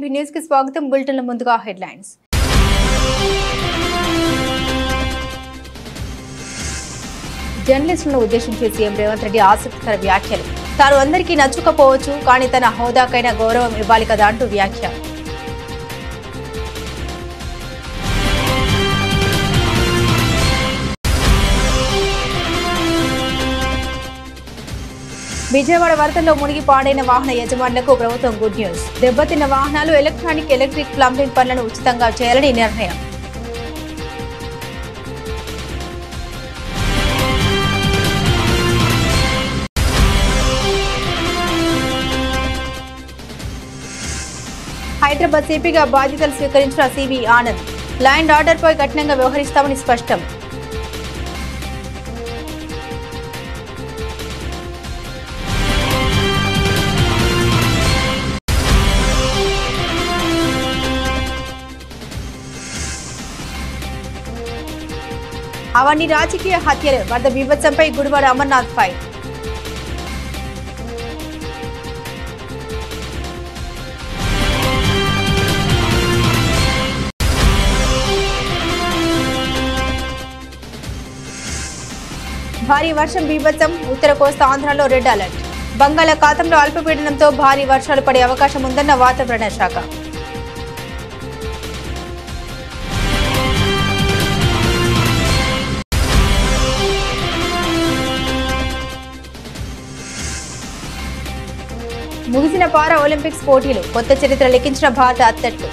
INB news కి స్వాగతం. బులెటిన్ల ముందుగా హెడ్లైన్స్. జర్నలిస్టులను ఉద్దేశించి సీఎం రేవంత్ రెడ్డి ఆసక్తికర వ్యాఖ్యలు. తాను అందరికీ నచ్చుకపోవచ్చు, కానీ తన హోదాకైనా గౌరవం ఇవ్వాలి కదా అంటూ వ్యాఖ్య. విజయవాడ వరదల్లో మునిగి పాడైన వాహన యజమానులకు ప్రభుత్వం గుడ్ న్యూస్. దెబ్బతిన్న వాహనాలు ఎలక్ట్రిక్ ప్లంబింగ్ పనులను ఉచితంగా చేయాలని నిర్ణయం. హైదరాబాద్ సిపిగా బాధ్యతలు స్వీకరించిన సివి ఆనంద్. ల్యాండ్ ఆర్డర్పై కఠినంగా వ్యవహరిస్తామని స్పష్టం. అవన్నీ రాజకీయ హత్యలు. వరద బీభత్సంపై గుడివాడ అమర్నాథ్ ఫైట్. భారీ వర్షం బీభత్సం. ఉత్తర కోస్తా ఆంధ్రాలో రెడ్ అలర్ట్. బంగాళాఖాతంలో అల్పపీడనంతో భారీ వర్షాలు పడే అవకాశం ఉందన్న వాతావరణ శాఖ. ముగిసిన పారా ఒలింపిక్స్ పోటీలు. కొత్త చరిత్ర లిఖించిన భారత అథ్లెట్లు.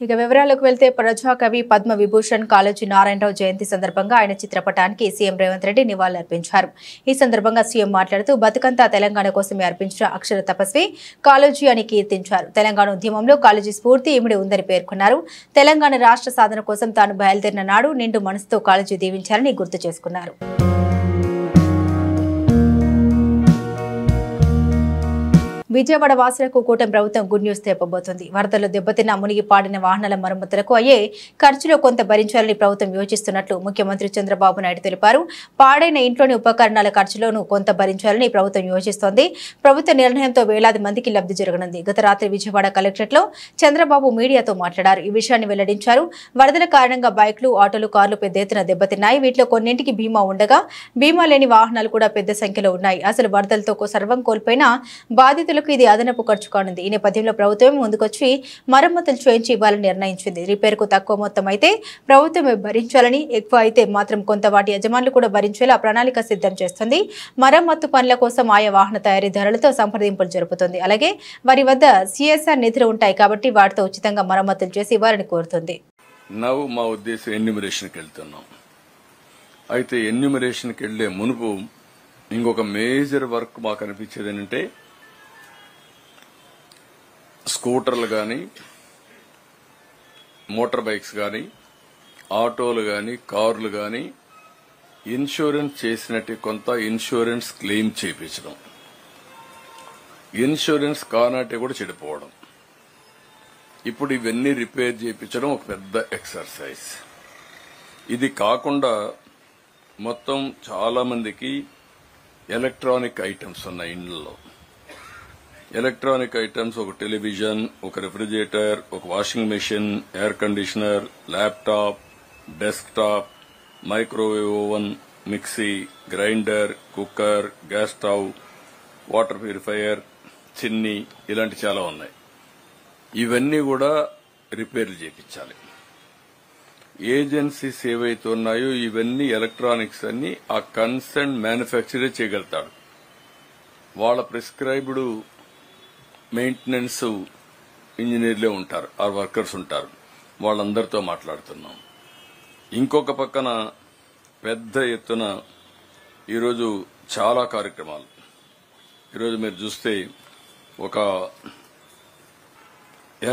ఇక వివరాలకు వెళ్తే ప్రజాకవి పద్మ విభూషణ్ కాళోజీ నారాయణరావు జయంతి సందర్భంగా ఆయన చిత్రపటానికి సీఎం రేవంత్ రెడ్డి నివాళులర్పించారు. ఈ సందర్భంగా సీఎం మాట్లాడుతూ బతుకంతా తెలంగాణ కోసమే అర్పించిన అక్షర తపస్వి కాళోజీ అని కీర్తించారు. తెలంగాణ ఉద్యమంలో కాళోజీ స్ఫూర్తి ఇమిడి ఉందని పేర్కొన్నారు. తెలంగాణ రాష్ట్ర సాధన కోసం తాను బయలుదేరిన నాడు నిండు మనసుతో కాళోజీ దీవించారని గుర్తు చేసుకున్నారు. విజయవాడ వాసులకు కూటమి ప్రభుత్వం గుడ్ న్యూస్ తెప్పబోతోంది. వరదల్లో దెబ్బతిన్న మునిగి పాడిన వాహనాల మరమ్మతులకు అయ్యే ఖర్చులో కొంత భరించాలని ప్రభుత్వం యోచిస్తున్నట్లు ముఖ్యమంత్రి చంద్రబాబు నాయుడు తెలిపారు. పాడైన ఇంట్లోని ఉపకరణాల ఖర్చులోనూ కొంత భరించాలని ప్రభుత్వం యోచిస్తోంది. ప్రభుత్వ నిర్ణయంతో వేలాది మందికి లబ్ధి జరగనుంది. గత రాత్రి విజయవాడ కలెక్టరేట్లో చంద్రబాబు మీడియాతో మాట్లాడారు. ఈ విషయాన్ని వెల్లడించారు. వరదల కారణంగా బైక్లు, ఆటోలు, కార్లు పెద్ద ఎత్తున దెబ్బతిన్నాయి. వీటిలో కొన్నింటికి బీమా ఉండగా బీమా లేని వాహనాలు కూడా పెద్ద సంఖ్యలో ఉన్నాయి. అసలు వరదలతో సర్వం కోల్పోయిన బాధితులకు ఇది అదనపు ఖర్చు కానుంది. ఈ నేపథ్యంలో ప్రభుత్వం ముందుకొచ్చి మరమ్మతులు చేయించి ఇవ్వాలని నిర్ణయించింది. రిపేర్ కు తక్కువ మొత్తం అయితే ప్రభుత్వమే భరించాలని, ఎక్కువ అయితే మాత్రం కొంత వాటి యజమానులు కూడా భరించేలా ప్రణాళిక సిద్ధం చేస్తుంది. మరమ్మత్తు పనుల కోసం ఆయా వాహన తయారీదారులతో సంప్రదింపులు జరుపుతుంది. అలాగే వారి వద్ద CSR నిధులు ఉంటాయి కాబట్టి వాటితో ఉచితంగా మరమ్మతులు చేసి ఇవ్వాలని కోరుతుంది. మా ఉద్దేశం ఎన్యూమరేషన్కి వెళ్తున్నాం. అయితే ఎన్యూమరేషన్కి వెళ్లే మునుపు ఇంకొక మేజర్ వర్క్ మాకు అనిపించేది ఏంటంటే స్కూటర్లు కానీ, మోటార్ బైక్స్ కానీ, ఆటోలు కానీ, కార్లు కానీ ఇన్సూరెన్స్ చేసినట్టు కొంత ఇన్సూరెన్స్ క్లెయిమ్ చేయించడం, ఇన్సూరెన్స్ కానట్టే కూడా చెడిపోవడం. ఇప్పుడు ఇవన్నీ రిపేర్ చేయించడం ఒక పెద్ద ఎక్సర్సైజ్. ఇది కాకుండా మొత్తం చాలా మందికి ఎలక్ట్రానిక్ ఐటమ్స్ ఉన్నాయి ఇండ్లలో. ఎలక్ట్రానిక్ ఐటమ్స్ ఒక టెలివిజన్, ఒక రెఫ్రిజిరేటర్, ఒక washing machine, air conditioner, laptop, desktop, microwave oven, mixie, grinder, cooker, gas stove, water purifier, చిన్ని, ఇలాంటి చాలా ఉన్నాయి. ఇవన్నీ కూడా రిపేర్లు చేయించాలి. ఏజెన్సీస్ ఏవైతే ఉన్నాయో ఇవన్నీ ఎలక్ట్రానిక్స్ అన్ని ఆ కన్సర్న్ మ్యానుఫ్యాక్చరర్ చేయగలుగుతాడు. వాళ్ళ ప్రిస్క్రైబ్డ్ మెయింటెనెన్స్ ఇంజనీర్లే ఉంటారు, ఆ వర్కర్స్ ఉంటారు. వాళ్ళందరితో మాట్లాడుతున్నాం. ఇంకొక పక్కన పెద్ద ఎత్తున ఈరోజు చాలా కార్యక్రమాలు. ఈరోజు మీరు చూస్తే ఒక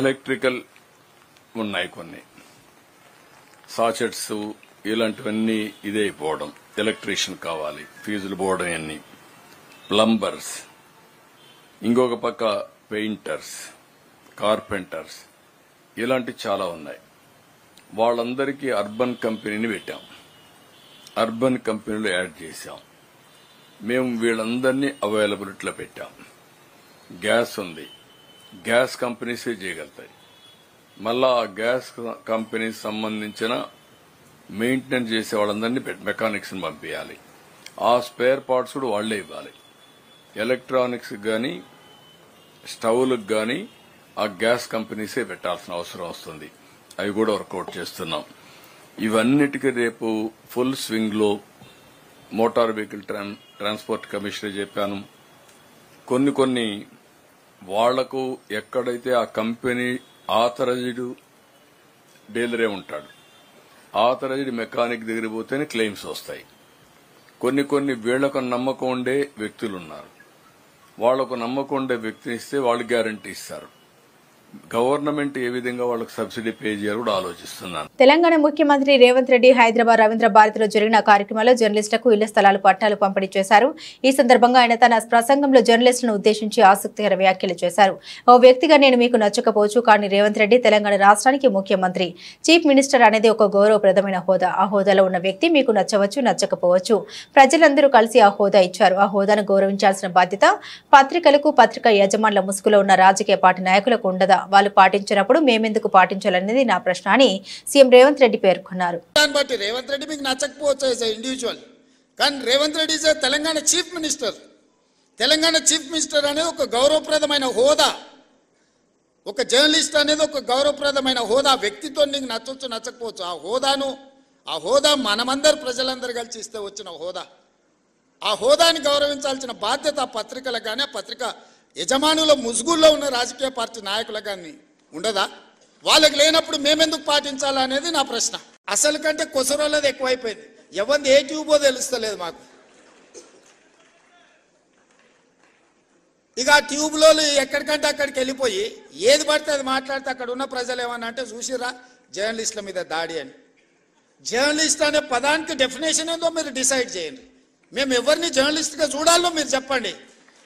ఎలక్ట్రికల్ ఉన్నాయి, కొన్ని సాచెట్స్ ఇలాంటివన్నీ ఇదే అయిపోవడం. ఎలక్ట్రీషియన్ కావాలి, ఫీజులు పోవడం, అన్ని ప్లంబర్స్, ఇంకొక పక్క పెయింటర్స్, కార్పెంటర్స్, ఇలాంటి చాలా ఉన్నాయి. వాళ్ళందరికీ అర్బన్ కంపెనీని పెట్టాం. అర్బన్ కంపెనీలు యాడ్ చేశాం. మేము వీళ్ళందరినీ అవైలబిలిటీలో పెట్టాం. గ్యాస్ ఉంది, గ్యాస్ కంపెనీసే చేయగలుగుతాయి. మళ్ళా ఆ గ్యాస్ కంపెనీకి సంబంధించిన మెయింటెనెన్స్ చేసే వాళ్ళందరినీ మెకానిక్స్ ని పంపించాలి. ఆ స్పేర్ పార్ట్స్ కూడా వాళ్లే ఇవ్వాలి. ఎలక్ట్రానిక్స్ గానీ స్టవ్లకు గానీ ఆ గ్యాస్ కంపెనీసే పెట్టాల్సిన అవసరం వస్తుంది. అవి కూడా వర్కౌట్ చేస్తున్నాం. ఇవన్నిటికీ రేపు ఫుల్ స్వింగ్ లో మోటార్ వెహికల్ ట్రాన్స్పోర్ట్ కమిషనర్ చెప్పాను. కొన్ని వాళ్లకు ఎక్కడైతే ఆ కంపెనీ ఆథరైజ్డ్ డీలరే ఉంటాడు, ఆథరైజ్డ్ మెకానిక్ దగ్గర పోతేనే క్లెయిమ్స్ వస్తాయి. కొన్ని వీళ్లకు నమ్మకం ఉండే వ్యక్తులున్నారు. వాళ్లకు నమ్మకం ఉండే వ్యక్తిని ఇస్తే వాళ్ళు గ్యారంటీ ఇస్తారు. గవర్నమెంట్ ఏ విధంగా వాళ్ళకి సబ్సిడీ పే చేయాలో కూడా ఆలోచిస్తున్నాను. తెలంగాణ ముఖ్యమంత్రి రేవంత్ రెడ్డి హైదరాబాద్ రవీంద్ర భారతిలో జరిగిన కార్యక్రమంలో జర్నలిస్టులకు ఇళ్ల స్థలాలు పట్టాలు పంపిణీ చేశారు. ఈ సందర్భంగా ఆయన తన ప్రసంగంలో జర్నలిస్టులను ఉద్దేశించి ఆసక్తికర వ్యాఖ్యలు చేశారు. ఓ వ్యక్తిగా నేను మీకు నచ్చకపోవచ్చు, కానీ రేవంత్ రెడ్డి తెలంగాణ రాష్ట్రానికి ముఖ్యమంత్రి, చీఫ్ మినిస్టర్ అనేది ఒక గౌరవప్రదమైన హోదా. ఆ హోదాలో ఉన్న వ్యక్తి మీకు నచ్చవచ్చు, నచ్చకపోవచ్చు. ప్రజలందరూ కలిసి ఆ హోదా ఇచ్చారు. ఆ హోదాను గౌరవించాల్సిన బాధ్యత పత్రికలకు, పత్రికా యజమానుల ముసుగులో ఉన్న రాజకీయ పార్టీ నాయకులకు ఉండదా? వాళ్ళు పాటించినప్పుడు మేమెందుకు పాటించాలనేది నా ప్రశ్న అని సీఎం రేవంత్ రెడ్డి పేర్కొన్నారు. రేవంత్ రెడ్డి మీకు నచ్చకపోవచ్చు యాజ్ ఇండివిజువల్, కానీ Revanth Reddy is Telangana chief minister. Telangana chief minister అనేది ఒక గౌరవప్రదమైన హోదా. ఒక జర్నలిస్ట్ అనేది ఒక గౌరవప్రదమైన హోదా. వ్యక్తితో నీకు నచ్చవచ్చు, నచ్చకపోవచ్చు. ఆ హోదా మనమందరు ప్రజలందరూ కలిసి ఇస్తే వచ్చిన హోదా. ఆ హోదాని గౌరవించాల్సిన బాధ్యత పత్రికలకు కానీ, పత్రిక యజమానుల ముసుగుల్లో ఉన్న రాజకీయ పార్టీ నాయకులకు కానీ ఉండదా? వాళ్ళకి లేనప్పుడు మేమెందుకు పాటించాలా అనేది నా ప్రశ్న. అసలు కంటే కొసరోళ్ళది ఎక్కువైపోయింది. ఎవరిది ఏ ట్యూబో తెలుస్తలేదు మాకు. ఇక ఆ ట్యూబ్లో ఎక్కడికంటే అక్కడికి వెళ్ళిపోయి ఏది పడితే అది మాట్లాడితే అక్కడ ఉన్న ప్రజలు ఏమన్నా అంటే చూసిరా జర్నలిస్టుల మీద దాడి అని. జర్నలిస్ట్ అనే పదానికి డెఫినేషన్ ఏందో మీరు డిసైడ్ చేయండి. మేము ఎవరిని జర్నలిస్ట్గా చూడాలో మీరు చెప్పండి.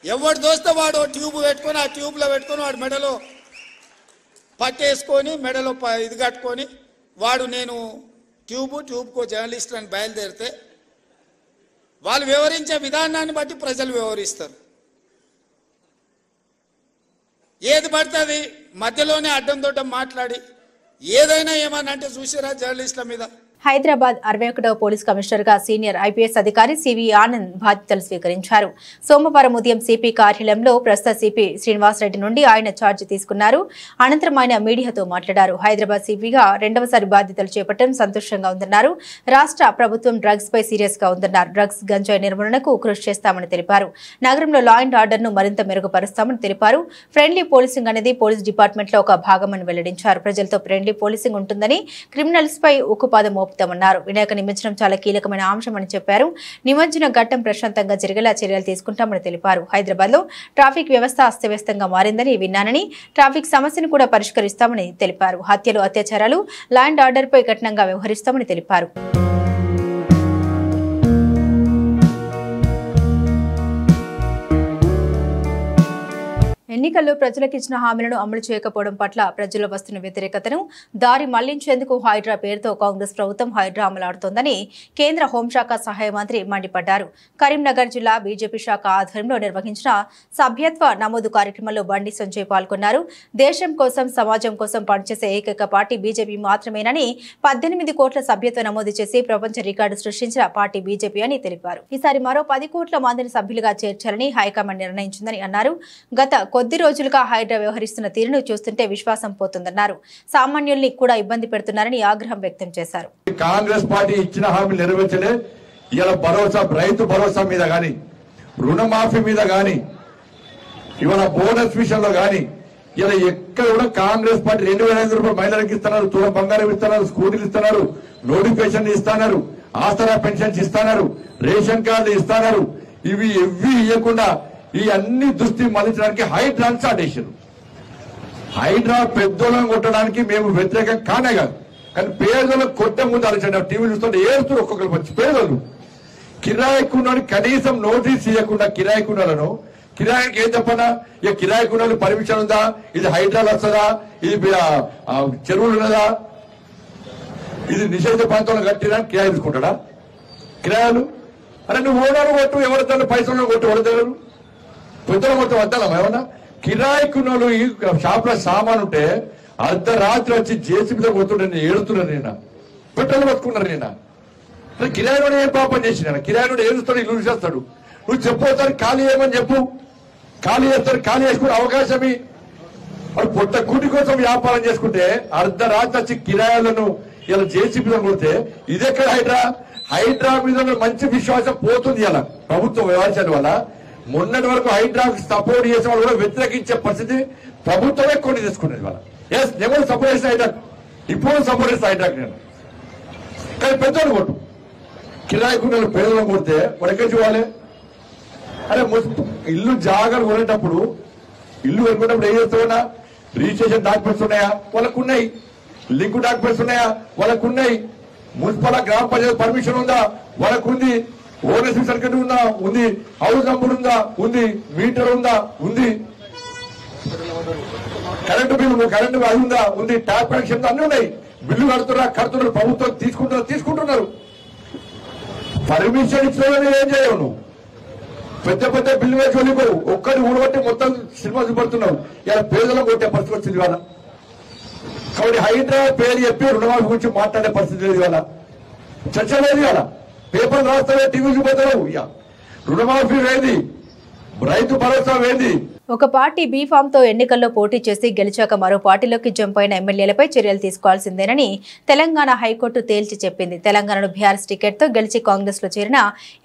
ఎవడు దోస్తే వాడు ట్యూబ్ పెట్టుకొని, ఆ ట్యూబ్లో పెట్టుకొని వాడు మెడలో పట్టేసుకొని, మెడలో ఇది కట్టుకొని వాడు నేను ట్యూబ్కో జర్నలిస్ట్ అని బయలుదేరితే వాళ్ళు వివరించే విధానాన్ని బట్టి ప్రజలు వివరిస్తారు. ఏది పడితే అది మధ్యలోనే అడ్డం దొడ్డం మాట్లాడి ఏదైనా ఏమన్నా అంటే చూసారా జర్నలిస్టుల మీద. హైదరాబాద్ 61వ పోలీస్ కమిషనర్ గా సీనియర్ ఐపీఎస్ అధికారి సివి ఆనంద్ బాధ్యతలు స్వీకరించారు. సోమవారం ఉదయం సిపి కార్యాలయంలో ప్రస్తుత సిపి శ్రీనివాసరెడ్డి నుండి ఆయన ఛార్జ్ తీసుకున్నారు. అనంతరం ఆయన మీడియాతో మాట్లాడారు. హైదరాబాద్ సిపిగా రెండవసారి బాధ్యతలు చేపట్టడం సంతోషంగా ఉందన్నారు. రాష్ట్ర ప్రభుత్వం డ్రగ్స్ పై సీరియస్ గా ఉందన్నారు. డ్రగ్స్ గంజాయి నిర్మూలనకు కృషి చేస్తామని తెలిపారు. నగరంలో లా అండ్ ఆర్డర్ ను మరింత మెరుగుపరుస్తామని తెలిపారు. ఫ్రెండ్లీ పోలీసింగ్ అనేది పోలీస్ డిపార్ట్మెంట్ లో ఒక భాగమని వెల్లడించారు. ప్రజలతో ఫ్రెండ్లీ పోలీసింగ్ ఉంటుందని, క్రిమినల్స్ పై ఉక్కుపాదం మోపుతామన్నారు. వినాయక నిమజ్జనం చాలా కీలకమైన అంశమని చెప్పారు. నిమజ్జన ఘట్టం ప్రశాంతంగా జరిగేలా చర్యలు తీసుకుంటామని తెలిపారు. హైదరాబాద్ లో ట్రాఫిక్ వ్యవస్థ అస్తవ్యస్తంగా మారిందని విన్నానని, ట్రాఫిక్ సమస్యను కూడా పరిష్కరిస్తామని తెలిపారు. హత్యలు, అత్యాచారాలు, లా అండ్ ఆర్డర్ పై కఠినంగా వ్యవహరిస్తామని తెలిపారు. ఎన్నికల్లో ప్రజలకు ఇచ్చిన హామీలను అమలు చేయకపోవడం పట్ల ప్రజల్లో వస్తున్న వ్యతిరేకతను దారి మళ్లించేందుకు హైడ్రా పేరుతో కాంగ్రెస్ ప్రభుత్వం హైడ్రా అమలాడుతోందని కేంద్ర హోంశాఖ సహాయ మంత్రి మండిపడ్డారు. కరీంనగర్ జిల్లా బీజేపీ శాఖ ఆధ్వర్యంలో నిర్వహించిన సభ్యత్వ నమోదు కార్యక్రమంలో బండి సంజయ్ పాల్గొన్నారు. దేశం కోసం, సమాజం కోసం పనిచేసే ఏకైక పార్టీ బీజేపీ మాత్రమేనని, 18 కోట్ల సభ్యత్వ నమోదు చేసి ప్రపంచ రికార్డు సృష్టించిన పార్టీ బీజేపీ అని తెలిపారు. ఈసారి మరో 10 కోట్ల మందిని సభ్యులుగా చేర్చాలని హైకమాండ్ నిర్ణయించిందని అన్నారు. గత కొద్ది రోజులుగా హైడ్రా వ్యవహరిస్తున్న తీరును చూస్తుంటే విశ్వాసం పోతుందన్నారు. సామాన్యుల్ని కూడా ఇబ్బంది పెడుతున్నారని ఆగ్రహం వ్యక్తం చేశారు. కాంగ్రెస్ పార్టీ ఇచ్చిన హామీలు నెరవేర్చలే. ఇలా భరోసా, రైతు భరోసా మీద గాని, రుణమాఫీ మీద గాని, ఇవాళ బోనస్ విషయంలో గాని ఇలా ఎక్కడ కూడా కాంగ్రెస్ పార్టీ 2,500 రూపాయలు మహిళలకు ఇస్తున్నారు, తులం బంగారం ఇస్తున్నారు, స్కూటీలు ఇస్తున్నారు, నోటిఫికేషన్ ఇస్తున్నారు, ఆసరా పెన్షన్స్ ఇస్తున్నారు, రేషన్ కార్డు ఇస్తున్నారు. ఇవి ఇవ్వకుండా ఈ అన్ని దుస్థి మళ్లించడానికి హైడ్రా స్టార్ట్ చేశారు. హైడ్రా పెద్దోళ్ళని కొట్టడానికి మేము వ్యతిరేకం కానే కాదు, కానీ పేదోళ్ళకు కొట్టే ముందు ఆలోచన. టీవీ చూస్తుంటే ఏడుస్తారు ఒక్కొక్కరు వచ్చి. పేదోళ్ళు కిరాయికున్న కనీసం నోటీస్ ఇవ్వకుండా కిరాయికున్నలను, కిరాయికి ఏం చెప్పనా, ఇక కిరాయికున్న పర్మిషన్ ఉందా, ఇది హైడ్రాలు వస్తుందా, ఇది చెరువులు ఉన్నదా, ఇది నిషేధ ప్రాంతంలో కట్టినా కిరాయి తీసుకుంటాడా? కిరాయాలు. అరే నువ్వు ఓనర్ కొట్టు, ఎవరిద్దరు పైసలు కొట్టు, ఎవరిద్దరు పెద్దలు మొత్తం వద్దాం ఏమన్నా. కిరాయికున్నోళ్ళు ఈ షాప్ లో సామాన్ ఉంటే అర్ధరాత్రి వచ్చి జేసీబీతో కొడుతుంటే నేను ఏడుతున్నాను. నేను పెట్రోల్ పట్టుకున్నారు. నేను కిరాయినోడు ఏం పాపం చేసిన, కిరాయినోడు ఏడుస్తాడు, ఇల్లు చేస్తాడు. నువ్వు చెప్పవుతారు ఖాళీ చేయమని చెప్పు, ఖాళీ చేస్తారు. ఖాళీ చేసుకునే అవకాశమే. వాడు పొట్ట కూటి కోసం వ్యాపారం చేసుకుంటే అర్ధరాత్రి వచ్చి కిరాయాలను ఇలా జేసీబీలో కొడితే ఇదెక్కడ హైడ్రా మీద మంచి విశ్వాసం పోతుంది. ఇలా ప్రభుత్వం వ్యవహారాల వల్ల మొన్నటి వరకు హైడ్రాకి సపోర్ట్ చేసిన వాళ్ళు కూడా వ్యతిరేకించే పరిస్థితి ప్రభుత్వమే కొని తీసుకునేది. వాళ్ళ ఎస్ నేను సపోర్ట్ చేసిన హైడ్రాక్, ఇప్పుడు సపోర్ట్ చేసిన హైడ్రాక్ నేను. కానీ పెద్దోళ్ళు కొట్టు, కిరాయికున్న పేదలను కొడితే వాడు ఎక్కడ చూడాలి? అరే ఇల్లు జాగాలు కొనేటప్పుడు, ఇల్లు కొనుక్కున్నప్పుడు ఏం చేస్తామన్నా, రిజిస్ట్రేషన్ డాక్యుమెంట్స్ ఉన్నాయా? వాళ్ళకు ఉన్నాయి. లింక్ డాక్యుమెంట్స్ ఉన్నాయా? వాళ్ళకు ఉన్నాయి. మున్సిపల్ గ్రామ పంచాయతీ పర్మిషన్ ఉందా? వాళ్ళకు ఉంది. ఓనర్షిప్ సర్టిఫికేట్ ఉందా? ఉంది. హౌస్ నంబర్ ఉందా? ఉంది. మీటర్ ఉందా? ఉంది. కరెంటు బిల్లు అది ఉందా? ఉంది. ట్యాప్ కనెక్షన్ అన్ని ఉన్నాయి. బిల్లు కడుతున్నారు. ప్రభుత్వం తీసుకుంటున్నారు. పర్మిషన్ ఇచ్చిన ఏం చేయవు నువ్వు. పెద్ద పెద్ద బిల్లు వేసి వెళ్ళిపోవు. ఒక్కటి ఊడబట్టి మొత్తం సినిమా చూపడుతున్నావు. ఇలా పేదలకు కొట్టే పరిస్థితి వచ్చింది ఇవాళ. కాబట్టి హైడ్రా పేరు చెప్పి రుణమాఫీ గురించి మాట్లాడే పరిస్థితి లేదు ఇవాళ. చర్చ లేదు ఇవాళ. పేపర్లు రాస్తావే, టీవీ చూపోతావు. ఇక రుణమాఫీ వేది, రైతు భరోసా వేది. ఒక పార్టీ బీఫామ్ తో ఎన్నికల్లో పోటీ చేసి గెలిచాక మరో పార్టీలోకి జంప్ అయిన ఎమ్మెల్యేలపై చర్యలు తీసుకోవాల్సిందేనని తెలంగాణ హైకోర్టు తేల్చి చెప్పింది. తెలంగాణలో బీఆర్ఎస్ టికెట్ తో గెలిచి కాంగ్రెస్ లో చేరిన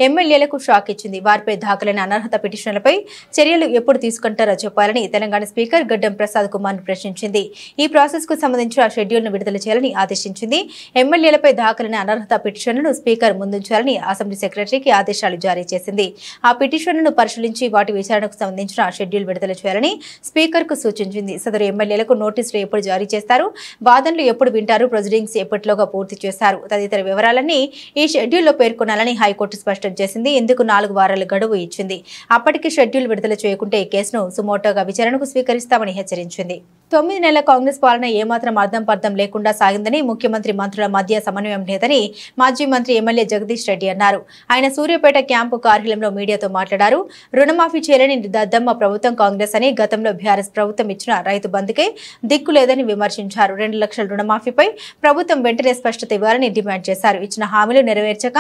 ఎమ్మెల్యేలకు షాక్ ఇచ్చింది. వారిపై దాఖలైన అనర్హత పిటిషన్లపై చర్యలు ఎప్పుడు తీసుకుంటారో చెప్పాలని తెలంగాణ స్పీకర్ గడ్డం ప్రసాద్ కుమార్ ప్రశ్నించింది. ఈ ప్రాసెస్ కు సంబంధించిన షెడ్యూల్ ను విడుదల చేయాలని ఆదేశించింది. ఎమ్మెల్యేలపై దాఖలైన అనర్హత పిటిషన్లను స్పీకర్ ముందుంచాలని అసెంబ్లీ సెక్రటరీకి ఆదేశాలు జారీ చేసింది. ఆ పిటిషన్లను పరిశీలించి వాటి విచారణకు సంబంధించిన షెడ్యూల్ విడుదల చేయాలని స్పీకర్ కు సూచించింది. సదరు ఎమ్మెల్యేలకు నోటీసులు ఎప్పుడు జారీ చేస్తారు, వాదనలు ఎప్పుడు వింటారు, ప్రొసీడింగ్స్ ఎప్పటిలోగా పూర్తి చేస్తారు తదితర వివరాలన్నీ ఈ షెడ్యూల్లో పేర్కొనాలని హైకోర్టు స్పష్టం చేసింది. ఇందుకు 4 వారాల గడువు ఇచ్చింది. అప్పటికి షెడ్యూల్ విడుదల చేయకుంటే ఈ కేసును సుమోటోగా విచారణకు స్వీకరిస్తామని హెచ్చరించింది. 9 నెలల కాంగ్రెస్ పాలన ఏమాత్రం అర్థం పర్థం లేకుండా సాగిందని, ముఖ్యమంత్రి మంత్రుల మధ్య సమన్వయం లేదని మాజీ మంత్రి ఎమ్మెల్యే జగదీష్ రెడ్డి అన్నారు. ఆయన సూర్యాపేట క్యాంపు కార్యాలయంలో మీడియాతో మాట్లాడారు. రుణమాఫీ చేయలేని దద్దమ్మ ప్రభుత్వం కాంగ్రెస్ అని, గతంలో బీఆర్ఎస్ ప్రభుత్వం ఇచ్చిన రైతు బంధుకే దిక్కు లేదని విమర్శించారు. 2 లక్షల రుణమాఫీపై ప్రభుత్వం వెంటనే స్పష్టత ఇవ్వాలని డిమాండ్ చేశారు. ఇచ్చిన హామీలు నెరవేర్చక,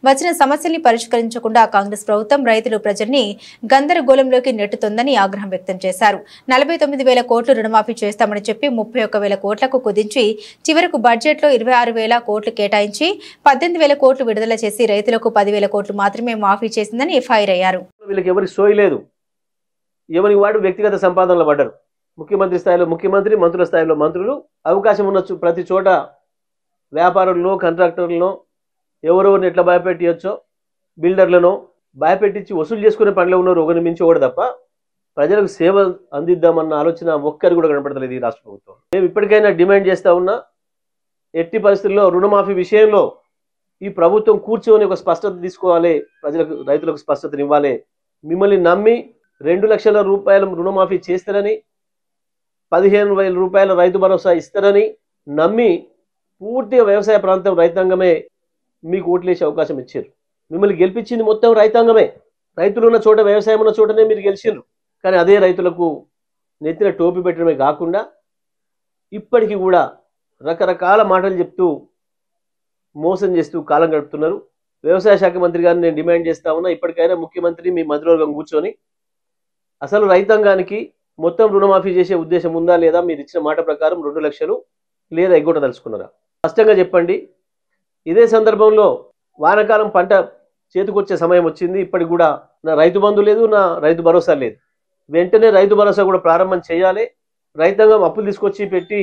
వచ్చిన సమస్యల్ని పరిష్కరించకుండా కాంగ్రెస్ ప్రభుత్వం రైతులు ప్రజల్ని గందరగోళంలోకి నెట్టుతోందని ఆగ్రహం వ్యక్తం చేశారు. 49,000 కోట్లు రుణమాఫీ చేస్తామని చెప్పి 31,000 కోట్లకు కుదించి చివరకు బడ్జెట్లో 26,000 కోట్లు కేటాయించి 18,000 కోట్లు విడుదల చేసి రైతులకు 10,000 కోట్లు మాత్రమే మాఫీ చేసిందని ఫైర్ అయ్యారు. వీళ్ళకి ఎవరికి సోయి లేదు. ఎవరికి వాడు వ్యక్తిగత సంపాదనలో పడ్డారు. ముఖ్యమంత్రి స్థాయిలో ముఖ్యమంత్రి, మంత్రుల స్థాయిలో మంత్రులు, అవకాశం ఉన్న ప్రతి చోట వ్యాపారులను, కాంట్రాక్టర్లను ఎవరెవరిని ఎట్లా భయపెట్టియచ్చో బిల్డర్లను భయపెట్టించి వసూలు చేసుకునే పనిలో ఉన్నారు. ఒకరిని మించి ఒకటి తప్ప ప్రజలకు సేవ అందిద్దామన్న ఆలోచన ఒక్కరు కూడా కనపడతలేదు ఈ రాష్ట్ర ప్రభుత్వం. మేము ఇప్పటికైనా డిమాండ్ చేస్తా ఉన్నా, ఎట్టి పరిస్థితుల్లో రుణమాఫీ విషయంలో ఈ ప్రభుత్వం కూర్చొని ఒక స్పష్టత తీసుకోవాలి, ప్రజలకు రైతులకు స్పష్టతనివ్వాలి. మిమ్మల్ని నమ్మి 2 లక్షల రూపాయల రుణమాఫీ చేస్తారని, 15,000 రూపాయల రైతు భరోసా ఇస్తారని నమ్మి పూర్తిగా వ్యవసాయ ప్రాంతం రైతాంగమే మీకు ఓట్లేసే అవకాశం ఇచ్చారు. మిమ్మల్ని గెలిపించింది మొత్తం రైతాంగమే. రైతులు ఉన్న చోట, వ్యవసాయం ఉన్న చోటనే మీరు గెలిచారు. కానీ అదే రైతులకు నెత్తిన టోపీ పెట్టడమే కాకుండా ఇప్పటికీ కూడా రకరకాల మాటలు చెప్తూ మోసం చేస్తూ కాలం గడుపుతున్నారు. వ్యవసాయ శాఖ మంత్రి గారిని నేను డిమాండ్ చేస్తా ఉన్నా, ఇప్పటికైనా ముఖ్యమంత్రి మీ మంత్రివర్గం కూర్చొని అసలు రైతాంగానికి మొత్తం రుణమాఫీ చేసే ఉద్దేశం ఉందా లేదా, మీరు ఇచ్చిన మాట ప్రకారం 2 లక్షలు లేదా ఎగ్గొట్టదలుచుకున్నారా స్పష్టంగా చెప్పండి. ఇదే సందర్భంలో వానాకాలం పంట చేతికొచ్చే సమయం వచ్చింది. ఇప్పటికి కూడా నా రైతు బంధు లేదు, నా రైతు భరోసా లేదు. వెంటనే రైతు భరోసా కూడా ప్రారంభం చేయాలి. రైతాంగం అప్పులు తీసుకొచ్చి పెట్టి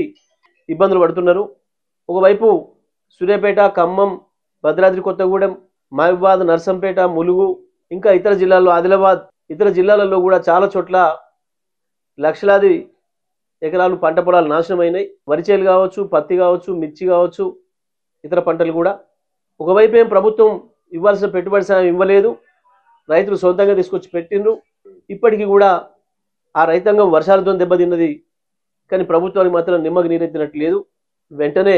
ఇబ్బందులు పడుతున్నారు. ఒకవైపు సూర్యాపేట, ఖమ్మం, భద్రాద్రి కొత్తగూడెం, మహబూబాద్, నర్సంపేట, ములుగు, ఇంకా ఇతర జిల్లాల్లో, ఆదిలాబాద్, ఇతర జిల్లాలలో కూడా చాలా చోట్ల లక్షలాది ఎకరాలు పంట పొలాలు నాశనమైనాయి. వరిచేలు కావచ్చు, పత్తి కావచ్చు, మిర్చి కావచ్చు, ఇతర పంటలు కూడా. ఒకవైపు ఏం ప్రభుత్వం ఇవ్వాల్సిన పెట్టుబడి సాయం ఇవ్వలేదు, రైతులు సొంతంగా తీసుకొచ్చి పెట్టిండ్రు. ఇప్పటికీ కూడా ఆ రైతాంగం వర్షాలతో దెబ్బతిన్నది. కానీ ప్రభుత్వానికి మాత్రం నిమ్మకు నీరెత్తినట్టు లేదు. వెంటనే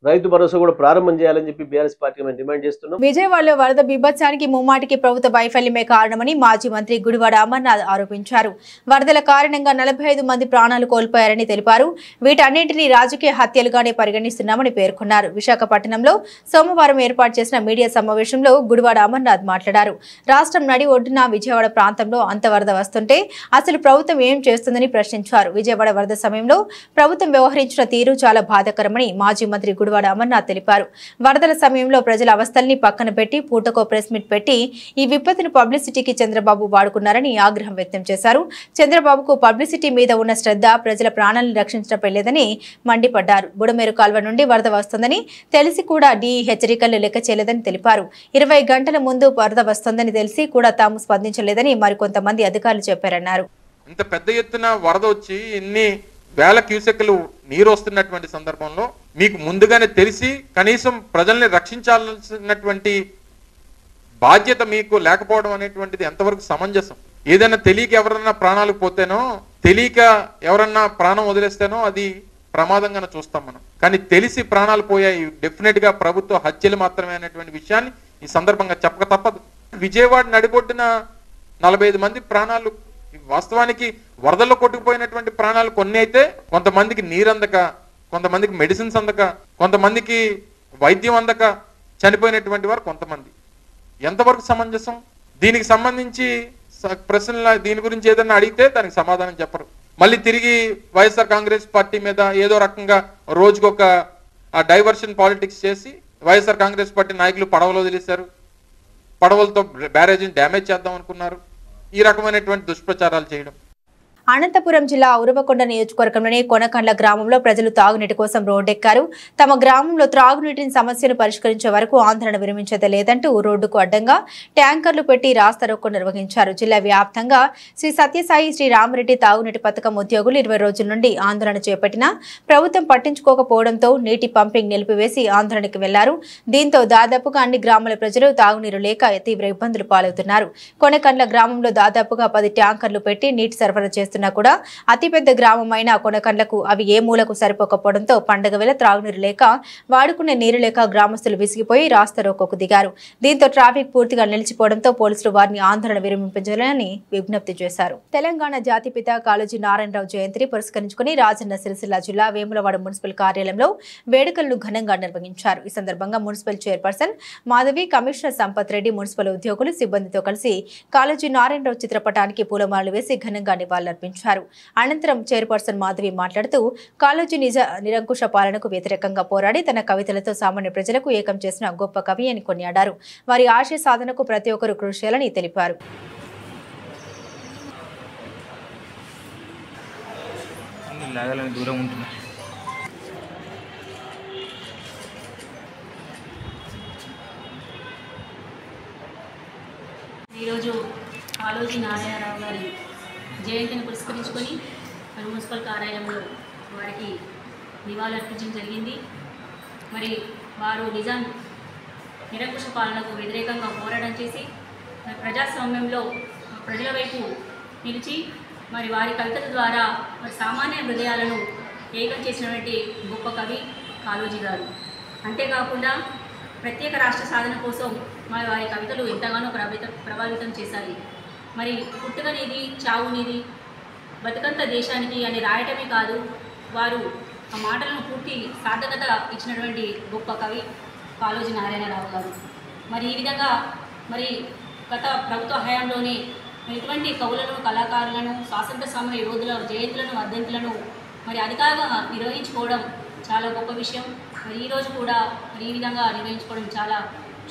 రైతు భరోసా కూడా ప్రారంభం చేయాలని చెప్పి బీఆర్ఎస్ పార్టీ మేము డిమాండ్ చేస్తున్నాం. విజయవాడలో వరద బీభత్సానికి ముమ్మాటికి ప్రభుత్వ వైఫల్యమే కారణమని మాజీ మంత్రి గుడివాడ అమర్నాథ్ ఆరోపించారు. వరదల కారణంగా 45 మంది ప్రాణాలు కోల్పోయారని తెలిపారు. వీటన్నింటినీ రాజకీయ హత్యలుగానే పరిగణిస్తున్నామని పేర్కొన్నారు. విశాఖపట్నంలో సోమవారం ఏర్పాటు చేసిన మీడియా సమావేశంలో గుడివాడ అమర్నాథ్ మాట్లాడారు. రాష్ట్రం నడి ఒడ్డున విజయవాడ ప్రాంతంలో అంత వరద వస్తుంటే అసలు ప్రభుత్వం ఏం చేస్తుందని ప్రశ్నించారు. విజయవాడ వరద సమయంలో ప్రభుత్వం వ్యవహరించిన తీరు చాలా బాధాకరమని మాజీ మంత్రి గుడివాడ అమర్నాథ్ తెలిపారు. వరదల సమయంలో ప్రజల అవస్థల్ని పక్కన పెట్టి పూటకో ప్రెస్ మీట్ పెట్టి ఈ విపత్తును పబ్లిసిటీకి చంద్రబాబు వాడుకున్నారని ఆగ్రహం వ్యక్తం చేశారు. చంద్రబాబుకు పబ్లిసిటీ మీద ఉన్న శ్రద్ధ ప్రజల ప్రాణాలను రక్షించడం లేదని మండిపడ్డారు. బుడమేరు కాల్వ నుండి వరద వస్తుందని తెలిసి కూడా డీఈ హెచ్చరికలు లెక్క చేయలేదని తెలిపారు. 20 గంటల ముందు వరద వస్తుందని తెలిసి కూడా తాము స్పందించలేదని మరికొంతమంది అధికారులు చెప్పారన్నారు. ఇంత పెద్ద ఎత్తున వరద వచ్చి ఇన్ని వేల క్యూసెక్లు నీరు వస్తున్నటువంటి సందర్భంలో మీకు ముందుగానే తెలిసి కనీసం ప్రజల్ని రక్షించాల్సినటువంటి బాధ్యత మీకు లేకపోవడం అనేటువంటిది ఎంతవరకు సమంజసం? ఏదైనా తెలియక ఎవరన్నా ప్రాణాలు పోతేనో, తెలియక ఎవరన్నా ప్రాణం వదిలేస్తేనో అది ప్రమాదంగానే చూస్తాం మనం. కానీ తెలిసి ప్రాణాలు పోయాయి, డెఫినెట్ గా ప్రభుత్వ హత్యలు మాత్రమే అనేటువంటి విషయాన్ని ఈ సందర్భంగా చెప్పక తప్పదు. విజయవాడ నడిబొడ్డున 45 మంది ప్రాణాలు, వాస్తవానికి వరదల్లో కొట్టుకుపోయినటువంటి ప్రాణాలు కొన్ని అయితే, కొంతమందికి నీరు అందక, కొంతమందికి మెడిసిన్స్ అందక, కొంతమందికి వైద్యం అందక చనిపోయినటువంటి వారు కొంతమంది. ఎంతవరకు సమంజసం? దీనికి సంబంధించి ప్రశ్నల దీని గురించి ఏదైనా అడిగితే దానికి సమాధానం చెప్పరు. మళ్ళీ తిరిగి వైఎస్ఆర్ కాంగ్రెస్ పార్టీ మీద ఏదో రకంగా రోజుకొక డైవర్షన్ పాలిటిక్స్ చేసి వైఎస్ఆర్ కాంగ్రెస్ పార్టీ నాయకులు పడవలు వదిలేశారు, పడవలతో బ్యారేజీని డ్యామేజ్ చేద్దాం అనుకున్నారు. ఈ రకమైనటువంటి దుష్ప్రచారాలు చేయడం. అనంతపురం జిల్లా ఉరవకొండ నియోజకవర్గంలోని కొనకండ్ల గ్రామంలో ప్రజలు తాగునీటి కోసం రోడ్డెక్కారు. తమ గ్రామంలో త్రాగునీటిని సమస్యను పరిష్కరించే వరకు ఆందోళన విరమించేదే లేదంటూ రోడ్డుకు అడ్డంగా ట్యాంకర్లు పెట్టి రాస్తారోకో నిర్వహించారు. జిల్లా వ్యాప్తంగా శ్రీ సత్యసాయి శ్రీ రామరెడ్డి తాగునీటి పథకం ఉద్యోగులు 20 రోజుల నుండి ఆందోళన చేపట్టినా ప్రభుత్వం పట్టించుకోకపోవడంతో నీటి పంపింగ్ నిలిపివేసి ఆందోళనకు వెళ్లారు. దీంతో దాదాపుగా అన్ని గ్రామాల ప్రజలు తాగునీరు లేక తీవ్ర ఇబ్బందులు పాలవుతున్నారు. కొనకండ్ల గ్రామంలో దాదాపుగా 10 ట్యాంకర్లు పెట్టి నీటి సరఫరా చేస్తున్నారు. కూడా అతిపెద్ద గ్రామమైన కొనకండ్లకు అవి ఏ మూలకు సరిపోకపోవడంతో పండగ వేళ త్రాగునీరు లేక వాడుకునే నీరు లేక గ్రామస్తులు విసిగిపోయి రాస్తారోకోకు దిగారు. దీంతో ట్రాఫిక్ పూర్తిగా నిలిచిపోవడంతో పోలీసులు వారిని ఆందోళన విరమించాలని విజ్ఞప్తి చేశారు. తెలంగాణ జాతిపిత కాళోజీ నారాయణరావు జయంతిని పురస్కరించుకుని రాజన్న సిరిసిల్ల జిల్లా వేములవాడ మున్సిపల్ కార్యాలయంలో వేడుకలను ఘనంగా నిర్వహించారు. ఈ సందర్భంగా municipal chairperson Madhavi, commissioner Sampath Reddy, municipal ఉద్యోగులు, సిబ్బందితో కలిసి కాళోజీ నారాయణరావు చిత్రపటానికి పూలమాలలు వేసి ఘనంగా నివాళులర్పించారు. అనంతరం చైర్పర్సన్ మాధవి మాట్లాడుతూ కాళోజీ నిరంకుశ పాలనకు వ్యతిరేకంగా పోరాడి తన కవితలతో సామాన్య ప్రజలకు ఏకం చేసిన గొప్ప కవి అని కొనియాడారు. వారి ఆశయ సాధనకు ప్రతి ఒక్కరూ కృషి చేయాలని తెలిపారు. ఈరోజు కాళోజీ నారాయణరావు గారి జయంతిని పురస్కరించుకొని మరి మున్సిపల్ కార్యాలయంలో వారికి నివాళులర్పించడం జరిగింది. మరి వారు నిరంకుశ పాలనకు వ్యతిరేకంగా పోరాటం చేసి మరి ప్రజాస్వామ్యంలో ప్రజల వైపు నిలిచి మరి వారి కవితల ద్వారా మరి సామాన్య హృదయాలను ఏకం చేసినటువంటి గొప్ప కవి కాళోజీ గారు. అంతేకాకుండా ప్రత్యేక రాష్ట్ర సాధన కోసం మరి వారి కవితలు ఎంతగానో ప్రభావితం చేశాయి. మరి పుట్టుకనేది, చావునేది, బతుకంత దేశానికి అని రాయటమే కాదు, వారు ఆ మాటలను పూర్తి సార్థకత ఇచ్చినటువంటి గొప్ప కవి కాళోజీ నారాయణరావు గారు. మరి ఈ విధంగా మరి గత ప్రభుత్వ హయాంలోనే ఇటువంటి కవులను, కళాకారులను, స్వాతంత్ర సమర యోధుల జయంతులను, వర్ధంతులను మరి అధికారంగా నిర్వహించుకోవడం చాలా గొప్ప విషయం. మరి ఈరోజు కూడా మరి ఈ విధంగా నిర్వహించుకోవడం చాలా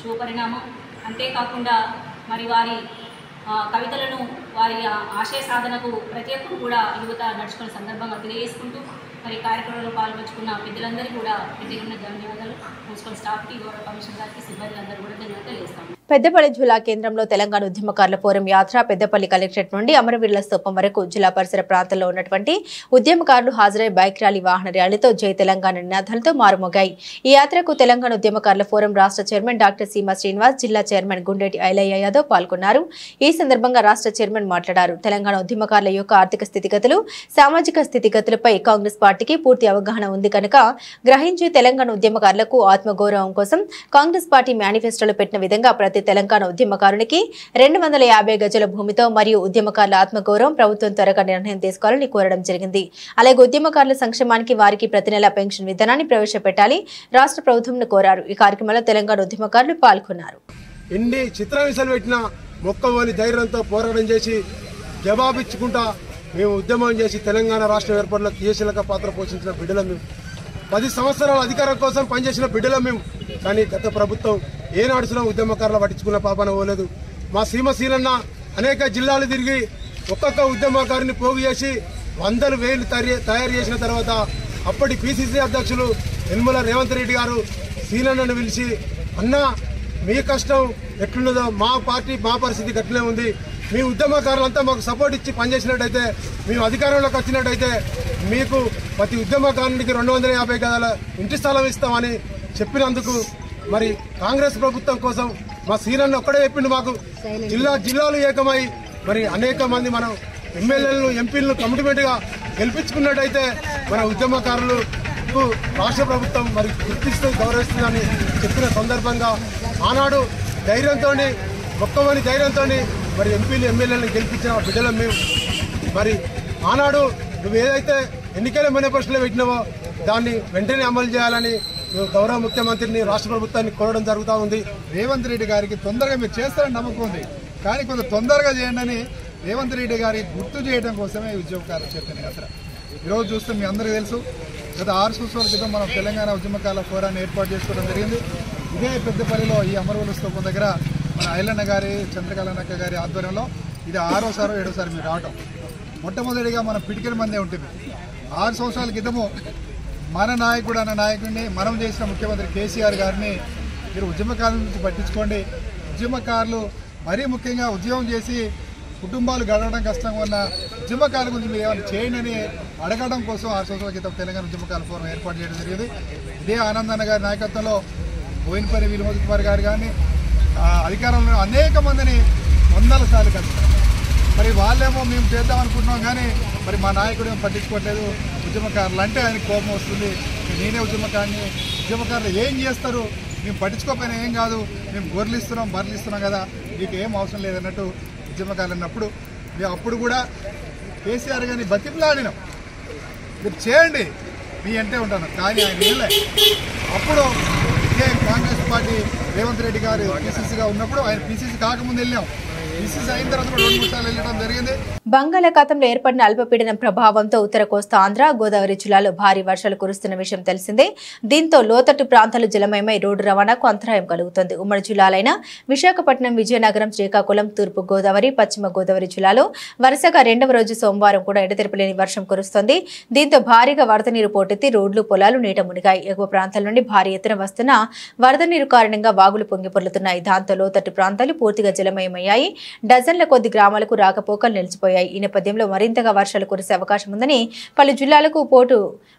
శుభపరిణామం. అంతేకాకుండా మరి వారి కవితలను, వారి ఆశయ సాధనకు ప్రతి ఒక్కరు కూడా యువత నడుచుకున్న సందర్భంగా తెలియజేసుకుంటూ మరి కార్యక్రమంలో పాల్పంచుకున్న పెద్దలందరికీ కూడా ప్రత్యేకంగా ధన్యవాదాలు. మున్సిపల్ స్టాఫ్కి, గౌరవ కమిషనర్ గారికి, సిబ్బంది అందరూ కూడా ధన్యవాదాలు తెలియజేస్తాము. పెద్దపల్లి జిల్లా కేంద్రంలో తెలంగాణ ఉద్యమకారుల ఫోరం యాత్ర పెద్దపల్లి కలెక్టరేట్ నుండి అమరవీరుల స్తూపం వరకు జిల్లా పరిసర ప్రాంతాల్లో ఉన్నటువంటి ఉద్యమకారులు హాజరై బైక్ ర్యాలీ వాహన ర్యాలీతో జై తెలంగాణ నినాదాలతో మారుమోగాయి. ఈ యాత్రకు తెలంగాణ ఉద్యమకారుల ఫోరం రాష్ట్ర చైర్మన్ డాక్టర్ సీమా శ్రీనివాస్, జిల్లా చైర్మన్ గుండెటి ఐలయ్య యాదవ్ పాల్గొన్నారు. ఈ సందర్భంగా రాష్ట్ర చైర్మన్ మాట్లాడారు. తెలంగాణ ఉద్యమకారుల యొక్క ఆర్థిక స్థితిగతులు, సామాజిక స్థితిగతులపై కాంగ్రెస్ పార్టీకి పూర్తి అవగాహన ఉంది కనుక గ్రహించి తెలంగాణ ఉద్యమకారులకు ఆత్మగౌరవం కోసం కాంగ్రెస్ పార్టీ మేనిఫెస్టోలో పెట్టిన విధంగా తెలంగాణ ఉద్యమకారునికి 250 గజాల భూమితో మరియు ఉద్యమకారుల ఆత్మగౌరవం ప్రభుత్వం త్వరగా నిర్ణయం తీసుకోవాలని కోరడం జరిగింది. అలాగే ఉద్యమకారుల సంక్షేమానికి వారికి ప్రతి నెల పెన్షన్ విధానాన్ని ప్రవేశపెట్టాలి రాష్ట్ర ప్రభుత్వం కోరారు. ఈ కార్యక్రమంలో తెలంగాణ ఉద్యమకారులు పాల్గొన్నారు. ఎన్ని చిత్రహింసలు పెట్టినా మొక్కవని ధైర్యంతో పోరాటం చేసి జవాబిచ్చుకుంటా మేము ఉద్యమం చేసి తెలంగాణ రాష్ట్ర ఏర్పాటులో క్రియాశీలక పాత్ర పోషించిన బిడ్డలం మేము. 10 సంవత్సరాల అధికారం కోసం పనిచేసిన బిడ్డలం మేము. కానీ గత ప్రభుత్వం ఏనాడుసిన ఉద్యమకారులు పట్టించుకున్న పాపన పోలేదు. మా సీమశీలన్న అనేక జిల్లాలు తిరిగి ఒక్కొక్క ఉద్యమకారుని పోగు చేసి 100,000 తయారు చేసిన తర్వాత అప్పటి పిసిసి అధ్యక్షులు యనమల రేవంత్ రెడ్డి గారు సీనన్నను పిలిచి, అన్నా మీ కష్టం ఎట్లున్నదో మా పార్టీ మా పరిస్థితి గట్లనే ఉంది, మీ ఉద్యమకారులంతా మాకు సపోర్ట్ ఇచ్చి పనిచేసినట్టయితే, మేము అధికారంలోకి వచ్చినట్టయితే మీకు ప్రతి ఉద్యమకారునికి 250 గజాల ఇంటి స్థలం ఇస్తామని చెప్పినందుకు మరి కాంగ్రెస్ ప్రభుత్వం కోసం మా సీనన్న ఒక్కడే చెప్పిండు. మాకు జిల్లాలు ఏకమై మరి అనేక మంది మనం ఎమ్మెల్యేలను ఎంపీలను కమిట్మెంట్ గా గెలిపించుకున్నట్టయితే మన ఉద్యమకారులకు రాష్ట్ర ప్రభుత్వం మరి గుర్తిస్తూ గౌరవిస్తుందని చెప్పిన సందర్భంగా ఆనాడు ధైర్యంతో ఒక్కమని ధైర్యంతో మరి ఎంపీలు ఎమ్మెల్యేలను గెలిపించిన బిడ్డలం మేము. మరి ఆనాడు నువ్వు ఏదైతే ఎన్నికల మేనిఫెస్టోలో పెట్టినావో దాన్ని వెంటనే అమలు చేయాలని గౌరవ ముఖ్యమంత్రిని రాష్ట్ర ప్రభుత్వాన్ని కోరడం జరుగుతూ ఉంది. రేవంత్ రెడ్డి గారికి తొందరగా మీరు చేస్తారని నమ్మకం ఉంది, కానీ కొంత తొందరగా చేయండి అని రేవంత్ రెడ్డి గారికి గుర్తు చేయడం కోసమే ఉద్యమకారుల చైతన్య యాత్ర. ఈరోజు చూస్తే మీ అందరికీ తెలుసు, గత 6 సంవత్సరాల క్రితం మనం తెలంగాణ ఉద్యమకారుల ఫోరాన్ని ఏర్పాటు చేసుకోవడం జరిగింది. ఇదే పెద్దపల్లిలో ఈ అమరవీరుల స్తూపం దగ్గర మన ఐలన్న గారి, చంద్రకళనక్క గారి ఆధ్వర్యంలో ఇది 6వ 7వ మీరు రావటం. మొట్టమొదటిగా మన పిటికెల మందే ఉంటుంది. 6 సంవత్సరాల క్రితము మన నాయకుడు అన్న నాయకుడిని మనం చేసిన ముఖ్యమంత్రి కేసీఆర్ గారిని మీరు ఉద్యమకారుల నుంచి పట్టించుకోండి, ఉద్యమకారులు మరీ ముఖ్యంగా ఉద్యమం చేసి కుటుంబాలు గడవడం కష్టంగా ఉన్న ఉద్యమకారుల గురించి మీరు ఏమైనా చేయండి అని అడగడం కోసం 6 సంవత్సరాల క్రితం తెలంగాణ ఉద్యమకారుల ఫోరం ఏర్పాటు చేయడం జరిగింది. ఇదే ఆనందన్న గారి నాయకత్వంలో బోయినపల్లి వినోద్ కుమార్ గారు కానీ అధికారంలో అనేక మందిని 100 సార్లు కలిసారు. మరి వాళ్ళేమో మేము చేద్దాం అనుకుంటున్నాం, కానీ మరి మా నాయకుడు ఏమో పట్టించుకోవట్లేదు. ఉద్యమకారులు అంటే ఆయనకు కోపం వస్తుంది. నేనే ఉద్యమకారులు ఏం చేస్తారు, మేము పట్టించుకోకపోయినా ఏం కాదు, మేము బర్రెలు ఇస్తున్నాం కదా, మీకు ఏం అవసరం లేదన్నట్టు ఉద్యమకారులు అన్నప్పుడు మేము అప్పుడు కూడా కేసీఆర్ గారిని బతిమలాడినాం, మీరు చేయండి మీ అంటే ఉంటాను. కానీ ఆయన వెళ్ళే అప్పుడు ఇదే కాంగ్రెస్ పార్టీ రేవంత్ రెడ్డి గారు పిసిసిగా ఉన్నప్పుడు ఆయన పిసిసి కాకముందు వెళ్ళాం, పిసిసి అయిన తర్వాత 2-3 సార్లు వెళ్ళడం జరిగింది. బంగాళాఖాతంలో ఏర్పడిన అల్పపీడనం ప్రభావంతో ఉత్తర కోస్తా ఆంధ్ర, గోదావరి జిల్లాలో భారీ వర్షాలు కురుస్తున్న విషయం తెలిసిందే. దీంతో లోతట్టు ప్రాంతాలు జలమయమై రోడ్డు రవాణాకు అంతరాయం కలుగుతుంది. ఉమ్మడి జిల్లాలైన విశాఖపట్నం, విజయనగరం, శ్రీకాకుళం, తూర్పు గోదావరి, పశ్చిమ గోదావరి జిల్లాలో వరుసగా 2వ రోజు సోమవారం కూడా ఎడతెరపలేని వర్షం కురుస్తోంది. దీంతో భారీగా వరద నీరు పోటెత్తి రోడ్లు, పొలాలు నీట మునిగాయి. ఎగువ ప్రాంతాల నుండి భారీ ఎత్తున వస్తున్న వరద నీరు కారణంగా వాగులు పొంగిపొర్లుతున్నాయి. దాంతో లోతట్టు ప్రాంతాలు పూర్తిగా జలమయమయ్యాయి. డజన్ల కొద్ది గ్రామాలకు రాకపోకలు నిలిచిపోయాయి. ఈ నేపథ్యంలో మరింతగా వర్షాలు కురిసే అవకాశం ఉందని పలు జిల్లాలకు పోర్టు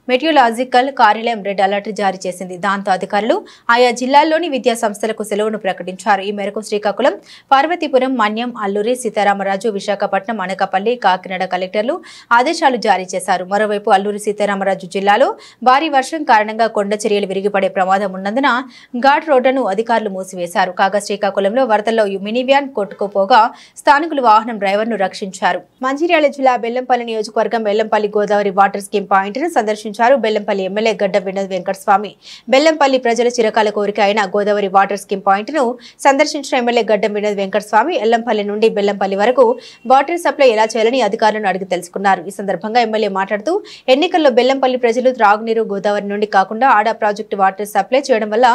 మెటియోలాజికల్ కార్యాలయం రెడ్ అలర్ట్ జారీ చేసింది. దాంతో అధికారులు ఆయా జిల్లాల్లోని విద్యా సంస్థలకు సెలవును ప్రకటించారు. ఈ మేరకు శ్రీకాకుళం, పార్వతీపురం, మన్యం, అల్లూరి సీతారామరాజు, విశాఖపట్నం, అనకాపల్లి, కాకినాడ కలెక్టర్లు ఆదేశాలు జారీ చేశారు. మరోవైపు అల్లూరి సీతారామరాజు జిల్లాలో భారీ వర్షం కారణంగా కొండ చర్యలు విరిగిపడే ప్రమాదం ఉన్నందున ఘాట్ రోడ్డును అధికారులు మూసివేశారు. కాగా శ్రీకాకుళంలో వరదల్లో మినీ వ్యాన్ కొట్టుకుపోగా స్థానికులు వాహనం డ్రైవర్ను రక్షించారు. మంచిర్యాల జిల్లా బెల్లంపల్లి నియోజకవర్గం Bellampalli Godavari water scheme point ను సందర్శించారు బెల్లంపల్లి ఎమ్మెల్యే గడ్డం వినోద్ వెంకటస్వామి. బెల్లంపల్లి ప్రజల చిరకాల కోరిక అయిన గోదావరి వాటర్ స్కీమ్ పాయింట్ ను సందర్శించిన ఎమ్మెల్యే గడ్డం వినోద్ వెంకటస్వామి ఎల్లంపల్లి నుండి బెల్లంపల్లి వరకు వాటర్ సప్లై ఎలా చేయాలని అధికారులను అడిగి తెలుసుకున్నారు. ఈ సందర్భంగా ఎమ్మెల్యే మాట్లాడుతూ ఎన్నికల్లో బెల్లంపల్లి ప్రజలు త్రాగునీరు గోదావరి నుండి కాకుండా ఆడా ప్రాజెక్టు వాటర్ సప్లై చేయడం వల్ల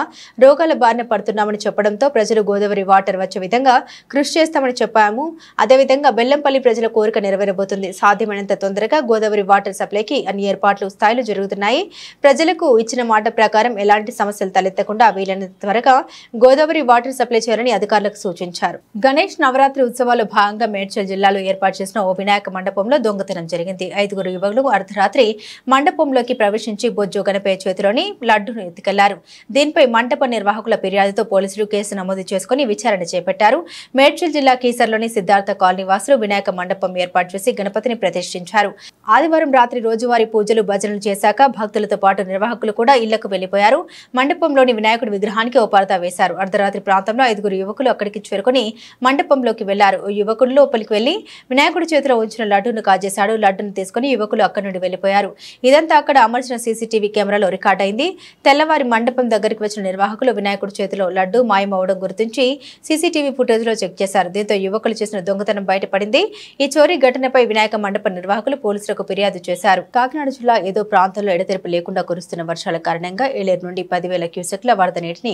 రోగాల బారిన పడుతున్నామని చెప్పడంతో ప్రజలు గోదావరి వాటర్ వచ్చే విధంగా కృషి చేస్తామని చెప్పాము. అదేవిధంగా బెల్లంపల్లి ప్రజల కోరిక నెరవేరబోతుంది. సాధ్యమైనంత తొందరగా గోదావరి వాటర్ సప్లైకి అన్ని ఏర్పాట్లు స్థాయిలో జరుగుతున్నాయి. ప్రజలకు ఇచ్చిన మాట ప్రకారం ఎలాంటి సమస్యలు తలెత్తకుండా వీలైనంత త్వరగా గోదావరి వాటర్ సప్లై చేయాలని అధికారులకు సూచించారు. గణేష్ నవరాత్రి ఉత్సవాల్లో భాగంగా మేడ్చల్ జిల్లాలో ఏర్పాటు చేసిన ఓ వినాయక మండపంలో దొంగతనం జరిగింది. 5 యువకులు అర్ధరాత్రి మండపంలోకి ప్రవేశించి బొజ్జో గణపయ్య చేతిలోని లడ్డును ఎత్తుకెళ్లారు. దీనిపై మండప నిర్వాహకుల ఫిర్యాదుతో పోలీసులు కేసు నమోదు చేసుకుని విచారణ చేపట్టారు. మేడ్చల్ జిల్లా కీసర్లోని సిద్ధార్థ కాలనీ వాసులు వినాయక మండపం ఏర్పాటు చేసి గణపతిని ప్రతిష్ఠించారు. ఆదివారం రాత్రి రోజువారీ పూజలు భజనలు చేశాక భక్తులతో పాటు నిర్వాహకులు కూడా ఇళ్లకు వెళ్లిపోయారు. మండపంలోని వినాయకుడి విగ్రహానికి ఓ పరదా వేశారు. అర్ధరాత్రి ప్రాంతంలో 5 యువకులు అక్కడికి చేరుకుని మండపంలోకి వెళ్లారు. యువకుడు లోపలికి వెళ్లి వినాయకుడి చేతిలో ఉంచిన లడ్డును కాజేశాడు. లడ్డును తీసుకుని యువకులు అక్కడి నుండి వెళ్లిపోయారు. ఇదంతా అక్కడ అమర్చిన సీసీటీవీ కెమెరాలో రికార్డ్ అయింది. తెల్లవారి మండపం దగ్గరికి వచ్చిన నిర్వాహకులు వినాయకుడి చేతిలో లడ్డు మాయమవడం గుర్తించి సీసీటీవీ ఫుటేజ్ లో చెక్ చేశారు. దీంతో యువకులు చేసిన దొంగతనం బయటపడింది. ఈ చోరీ ఘటనపై వినాయక మండప నిర్వాహకులు పోలీసులకు ఫిర్యాదు చేశారు. కాకినాడ జిల్లా ఏదో ప్రాంతంలో ఎడతెరిపి లేకుండా కురుస్తున్న వర్షాల కారణంగా ఏలేరు నుండి 10,000 క్యూసెక్ల వరద నీటిని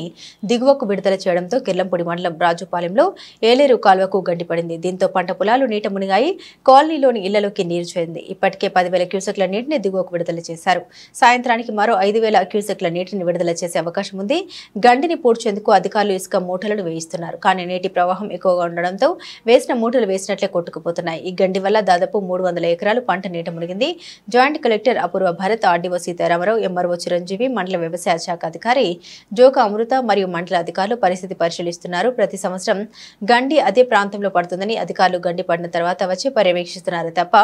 దిగువకు విడుదల చేయడంతో కిర్లంపూడి మండలం రాజుపాలెంలో ఏలేరు కాలువకు గండిపడింది. దీంతో పంట పొలాలు నీట మునిగాయి. కాలనీలోని ఇళ్లలోకి నీరు చేరింది. ఇప్పటికే 10,000 క్యూసెక్ల నీటిని దిగువకు విడుదల చేశారు. సాయంత్రానికి మరో 5,000 క్యూసెక్ల నీటిని విడుదల చేసే అవకాశం ఉంది. గండిని పూడ్చేందుకు అధికారులు ఇసుక మూటలను వేయిస్తున్నారు. కానీ నీటి ప్రవాహం ఎక్కువగా ఉండడంతో వేసిన మూటలు వేసినట్లే కొట్టుకుపోతున్నాయి. ఈ గండి వల్ల దాదాపు 300 ఎకరాలు పంట నీట మునిగింది. జాయింట్ కలెక్టర్ అపూర్వ భరత్, ఆర్డీఓ సీతారామరావు, ఎంఆర్ఓ చిరంజీవి, మండల వ్యవసాయ శాఖ అధికారి జోక అమృత మరియు మండల అధికారులు పరిస్థితి పరిశీలిస్తున్నారు. ప్రతి సంవత్సరం గండి అదే ప్రాంతంలో పడుతుందని అధికారులు గండి పడిన తర్వాత వచ్చి పర్యవేక్షిస్తున్నారు తప్ప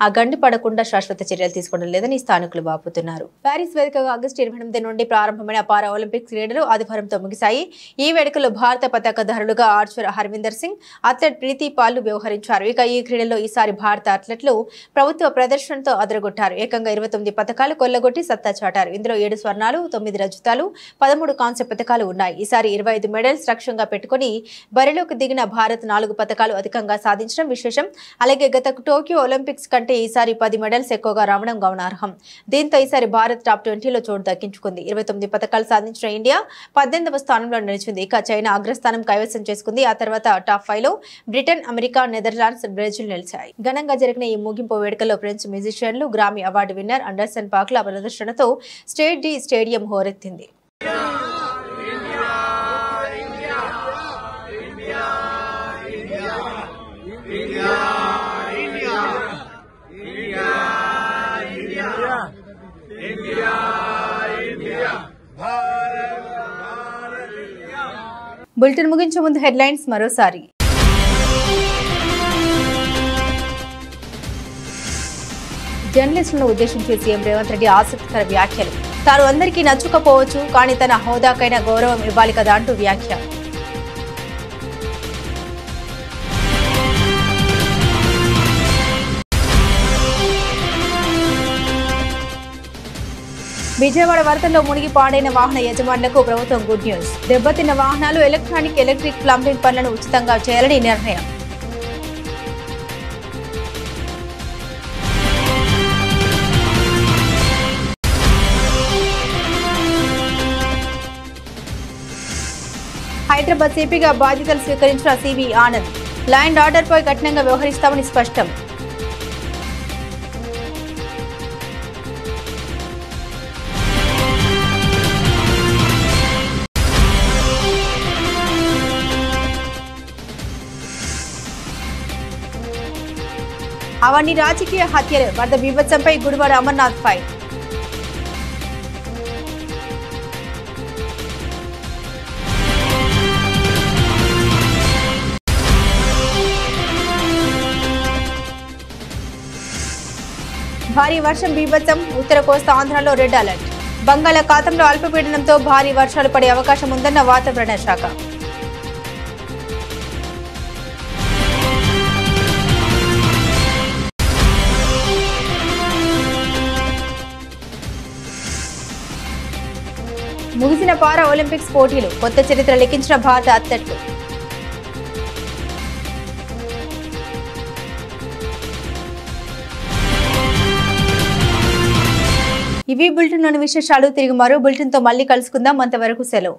ఆ గండి పడకుండా శాశ్వత చర్యలు తీసుకోవడం లేదని స్థానికులు వాపోతున్నారు. ప్యారిస్ వేదికగా ఆగస్టు 28 నుండి ప్రారంభమైన పారా ఒలింపిక్స్ క్రీడలు ఆదివారంతో ముగిశాయి. ఈ వేడుకలో భారత పతాకధారులుగా ఆర్చర్ హర్విందర్ సింగ్, అథ్లెట్ ప్రీతి పాల్ వ్యవహరించారు. ఇక ఈ క్రీడల్లో ఈసారి భారత అథ్లెట్లు ప్రభుత్వ ప్రదర్శనతో అదరగొట్టారు. ఏకంగా 29 పతకాలు కొల్లగొట్టి సత్తా చాటారు. ఇందులో 7 స్వర్ణాలు, 9 రజతాలు, 13 కాంస్య పతకాలు ఉన్నాయి. ఈసారి 25 మెడల్స్ లక్ష్యంగా పెట్టుకుని బరిలోకి దిగిన భారత్ 4 పతకాలు అధికంగా సాధించడం విశేషం. అలాగే గత టోక్యో ఒలింపిక్స్ కంటే ఈసారి 10 మెడల్స్ ఎక్కువగా రావడం గమనార్హం. దీంతో ఈసారి భారత్ టాప్ 20లో చోటు దక్కించుకుంది. 29 పతకాలు సాధించిన ఇండియా 18వ స్థానంలో నిలిచింది. ఇక చైనా అగ్రస్థానం కైవసం చేసుకుంది. ఆ తర్వాత టాప్ 5లో బ్రిటన్, అమెరికా, నెదర్లాండ్స్, బ్రెజిల్ నిలిచాయి. ఘనంగా జరిగిన ఈ ముగింపు వేడుకలో ఫ్రెంచ్ మ్యూజిషియన్లు, గ్రామీ అవార్డు విన్నర్ అండర్సన్ పాక్ల ప్రదర్శనతో స్టేట్ డి స్టేడియం హోరెత్తింది. బులెటిన్ ముగించే ముందు హెడ్లైన్స్ మరోసారి. జర్నలిస్టులను ఉద్దేశించి సీఎం రేవంత్ రెడ్డి ఆసక్తికర వ్యాఖ్యలు. తాను అందరికీ నచ్చుకపోవచ్చు, కానీ తన హోదాకైనా గౌరవం ఇవ్వాలి కదా అంటూ వ్యాఖ్య. విజయవాడ వరదల్లో మునిగి పాడైన వాహన యజమానులకు ప్రభుత్వం గుడ్ న్యూస్. దెబ్బతిన్న వాహనాలు ఎలక్ట్రిక్, ప్లంబింగ్ పనులను ఉచితంగా చేయాలని నిర్ణయం. హైదరాబాద్ సిపిగా బాధ్యతలు స్వీకరించిన సివి ఆనంద్. లా అండ్ ఆర్డర్పై కఠినంగా వ్యవహరిస్తామని స్పష్టం. అవన్నీ రాజకీయ హత్యలు. వరద బీభత్సంపై గుడివాడ అమర్నాథ్ ఫైల్. భారీ వర్షం బీభత్సం. ఉత్తర కోస్తా ఆంధ్రలో రెడ్ అలర్ట్. బంగాళాఖాతంలో అల్పపీడనంతో భారీ వర్షాలు పడే అవకాశం ఉందన్న వాతావరణ శాఖ. ముగిసిన పారా ఒలింపిక్స్ పోటీలు. కొత్త చరిత్ర లిఖించిన భారత అథ్లెట్లు. ఇవి బులెటిన్లోని విశేషాలు. తిరిగి మరో బులెటిన్తో మళ్ళీ కలుసుకుందాం. అంతవరకు సెలవు.